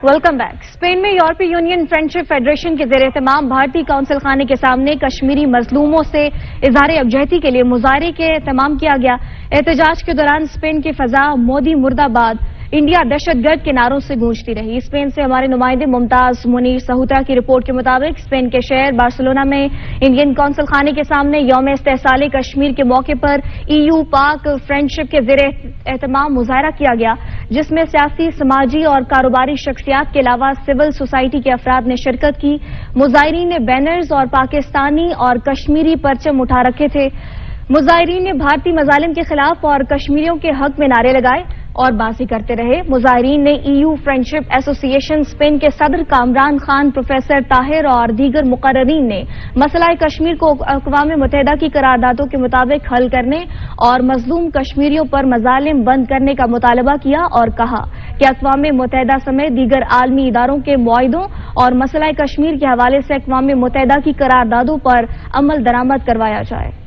Welcome back. Spain میں یورپی union friendship federation کے زیر اہتمام بھارتی کونسل خانے کے سامنے کشمیری مظلوموں سے اظہار یکجہتی کے لیے مظاہرے کے اہتمام کیا گیا۔ احتجاج کے دوران اسپین کی فضا مودی مرد آباد، انڈیا دہشت گرد کے نعروں سے گونجتی رہی۔ اسپین سے ہمارے نمائندے ممتاز منیر سہوترا کی رپورٹ کے مطابق اسپین کے شہر بارسلونا میں انڈین کونسل خانے کے سامنے یوم استحصال کشمیر کے موقع پر EU پاک فرینڈشپ کے زیر اہتمام مظاہرہ کیا گیا، جس میں سیاسی، سماجی اور کاروباری شخصیات کے علاوہ سول سوسائٹی کے افراد نے شرکت کی۔ مظاہرین نے بینرز اور پاکستانی اور کشمیری پرچم اٹھا رکھے تھے۔ مظاہرین نے بھارتی مظالم کے خلاف اور کشمیریوں کے حق میں نعرے لگائے اور بازی کرتے رہے۔ مظاہرین نے EU فرینڈشپ ایسوسی ایشن اسپین کے صدر کامران خان، پروفیسر طاہر اور دیگر مقررین نے مسئلہ کشمیر کو اقوام متحدہ کی قراردادوں کے مطابق حل کرنے اور مظلوم کشمیریوں پر مظالم بند کرنے کا مطالبہ کیا اور کہا کہ اقوام متحدہ سمیت دیگر عالمی اداروں کے معاہدوں اور مسئلہ کشمیر کے حوالے سے اقوام متحدہ کی قراردادوں پر عمل درآمد کروایا جائے۔